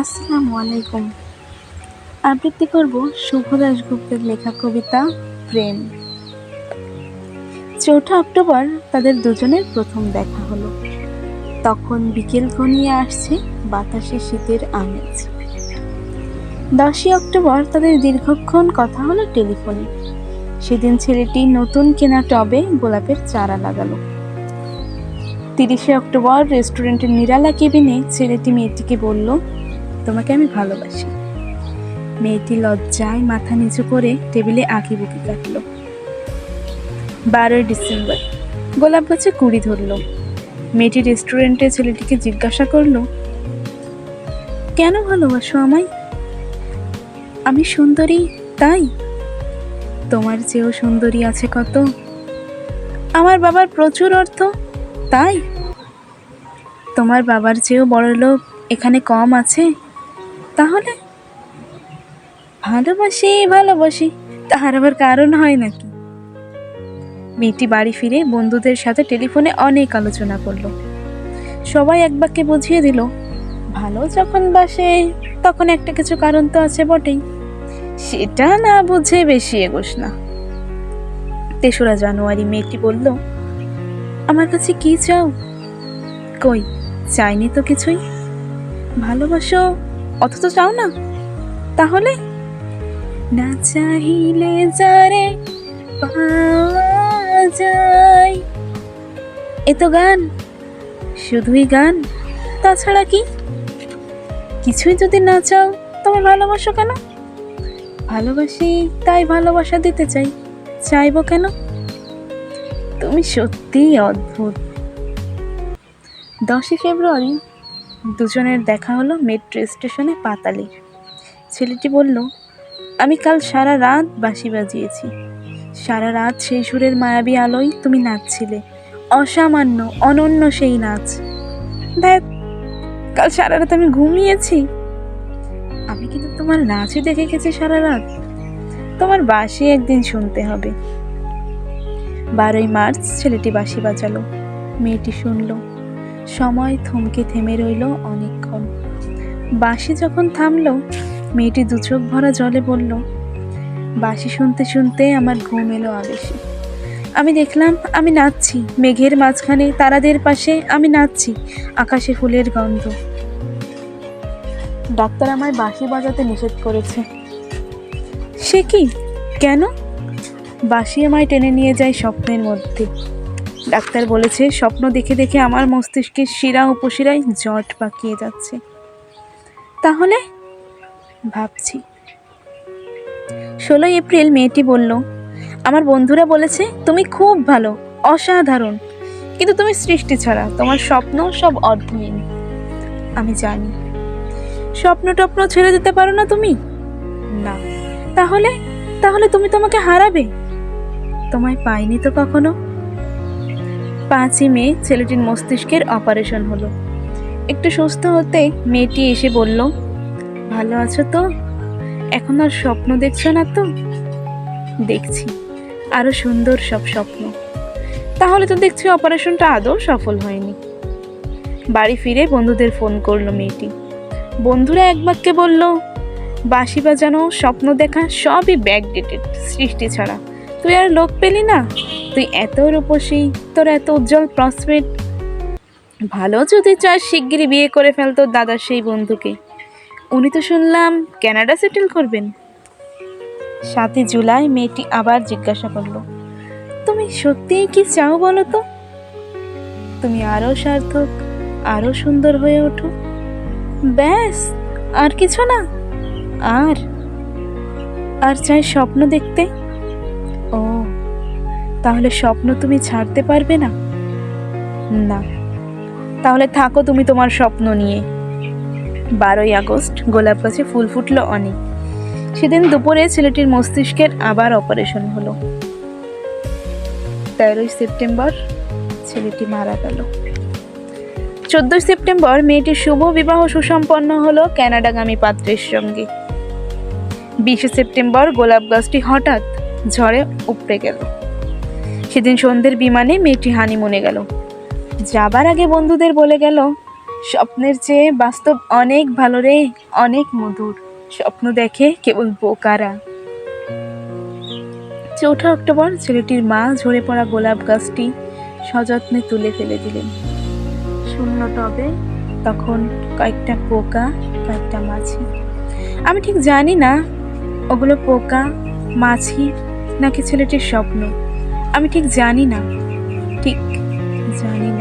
আসসালামু আলাইকুম। আবৃত্তি করব শুভ দাশগুপ্তের লেখা কবিতা প্রেম। ৪ঠা অক্টোবর তাদের দুজনের প্রথম দেখা হলো। তখন বিকেল ঘনিয়ে আসছে, বাতাসে শীতের আমেজ। ১০ই অক্টোবর তাদের দীর্ঘক্ষণ কথা হলো টেলিফোনে। সেদিন ছেলেটি নতুন কেনা টবে গোলাপের চারা লাগালো। ৩০শে অক্টোবর রেস্টুরেন্টের নিরালা কেবিনে ছেলেটি মেয়েটিকে বলল, তোমাকে আমি ভালোবাসি। মেয়েটি লজ্জায় মাথা নিচু করে টেবিলে আঁকিবুকি কাটল। ১২ই ডিসেম্বর গোলাপ গাছে কুড়ি ধরল। মেয়েটি রেস্টুরেন্টে ছেলেটিকে জিজ্ঞাসা করল, কেন ভালোবাসো আমায়? আমি সুন্দরী তাই? তোমার চেয়েও সুন্দরী আছে কত। আমার বাবার প্রচুর অর্থ তাই? তোমার বাবার চেয়েও বড় লোক এখানে কম আছে তাহলে? ভালোবাসি ভালোবাসি, তাহার আবার কারণ হয় নাকি? মেয়েটি বাড়ি ফিরে বন্ধুদের সাথে টেলিফোনে অনেক আলোচনা করলো। সবাই এক বাক্যে বুঝিয়ে দিল, ভালো যখন বাসে তখন একটা কিছু কারণ তো আছে বটেই, সেটা না বুঝে বেশি এগোস না। ৩রা জানুয়ারি মেয়েটি বলল, আমার কাছে কি চাও? কই, চাইনি তো কিছুই। ভালোবাসো অথচ চাও না? তাহলে না চাইলে যারে পাওয়া যায়। এ তো গান, শুধুই গান, তাছাড়া কি? কিছুই যদি না চাও তবে ভালোবাসো কেন? ভালোবাসি তাই ভালোবাসা দিতে চাই, চাইবো কেন? তুমি সত্যিই অদ্ভুত। ১০ই ফেব্রুয়ারি দুজনের দেখা হলো মেট্রো স্টেশনে পাতালে। ছেলেটি বলল, আমি কাল সারা রাত বাঁশি বাজিয়েছি। সারা রাত সেই সুরের মায়াবী আলোয় তুমি নাচছিলে, অসামান্য অনন্য সেই নাচ। দেখ, কাল সারা রাত আমি ঘুমিয়েছি। আমি কিন্তু তোমার নাচই দেখে গেছি সারা রাত। তোমার বাঁশি একদিন শুনতে হবে। ১২ই মার্চ ছেলেটি বাঁশি বাজালো। মেয়েটি শুনল। সময় থমকে থেমে রইল অনেকক্ষণ। বাঁশি যখন থামলো, মেয়েটি দুচোখ ভরা জলে বলল, বাঁশি শুনতে শুনতে আমার ঘুম এলো আবেশে। আমি দেখলাম আমি নাচছি, মেঘের মাঝখানে তারাদের পাশে আমি নাচছি, আকাশে ফুলের গন্ধ। ডাক্তার আমায় বাঁশি বাজাতে নিষেধ করেছে। সে কি, কেন? বাঁশি আমায় টেনে নিয়ে যায় স্বপ্নের মধ্যে। ডাক্তার বলেছে স্বপ্ন দেখে দেখে আমার মস্তিষ্কের শিরা উপশিরায় জট পাকিয়ে যাচ্ছে। তাহলে ভাবছি। ১৬ই এপ্রিল মেয়েটি বলল, আমার বন্ধুরা বলেছে তুমি খুব ভালো, অসাধারণ, কিন্তু তুমি সৃষ্টি ছাড়া, তোমার স্বপ্ন সব অর্থহীন। আমি জানি। স্বপ্ন টপ্ন ছেড়ে দিতে পারো না তুমি? না। তাহলে তাহলে তুমি তোমাকে হারাবে? তোমায় পাইনি তো কখনো। ৫ই মে ছেলেটির মস্তিষ্কের অপারেশন হলো। একটু সুস্থ হতে মেয়েটি এসে বলল, ভালো আছো তো? এখন আর স্বপ্ন দেখছো না তো? দেখছি, আরো সুন্দর সব স্বপ্ন। তাহলে তো দেখছি অপারেশনটা আদৌ সফল হয়নি। বাড়ি ফিরে বন্ধুদের ফোন করলো মেয়েটি। বন্ধুরা এক বাক্যে বলল, বাঁশি বাজানো, স্বপ্ন দেখা সবই ব্যাকডেটেড, সৃষ্টি ছাড়া। তুই আর লোক পেলি না? তুই এত রূপসী, তোর এত উজ্জ্বল প্রসপেক্ট। ভালো যদি চাস শিগগিরই বিয়ে করে ফেল তোর দাদার সেই বন্ধুকে। উনি তো শুনলাম কানাডা সেটেল করবেন। ৭ই জুলাই মেয়েটি আবার জিজ্ঞাসা করলো, তুমি সত্যিই কি চাও বলো তো? তুমি আরো সার্থক, আরো সুন্দর হয়ে ওঠো, ব্যাস, আর কিছু না? আর আর চাই স্বপ্ন দেখতে। ও, তাহলে স্বপ্ন তুমি ছাড়তে পারবে না? না। তাহলে থাকো তুমি তোমার স্বপ্ন নিয়ে। ১২ই আগস্ট গোলাপ গাছে ফুল ফুটলো অনেক। সেদিন দুপুরে ছেলেটির মস্তিষ্কের আবার অপারেশন হলো। ১৩ই সেপ্টেম্বর ছেলেটি মারা গেল। ১৪ই সেপ্টেম্বর মেয়েটির শুভ বিবাহ সুসম্পন্ন হলো কানাডাগামী পাত্রের সঙ্গে। ২০শে সেপ্টেম্বর গোলাপ গাছটি হঠাৎ ঝড়ে উপড়ে গেল। সেদিন সন্ধ্যের বিমানে মেয়েটি হানিমুনে গেল। যাবার আগে বন্ধুদের বলে গেল, স্বপ্নের চেয়ে বাস্তব অনেক ভালো রে, অনেক মধুর। স্বপ্ন দেখে কেবল বোকারা। ৪ঠা অক্টোবর ছেলেটির মা ঝরে পড়া গোলাপ গাছটি সযত্নে তুলে ফেলে দিলেন। শূন্য টবে তখন কয়েকটা পোকা, কয়েকটা মাছি। আমি ঠিক জানি না ওগুলো পোকা, মাছি নাকি ছেলেটির স্বপ্ন। আমি ঠিক জানি না, ঠিক জানি না।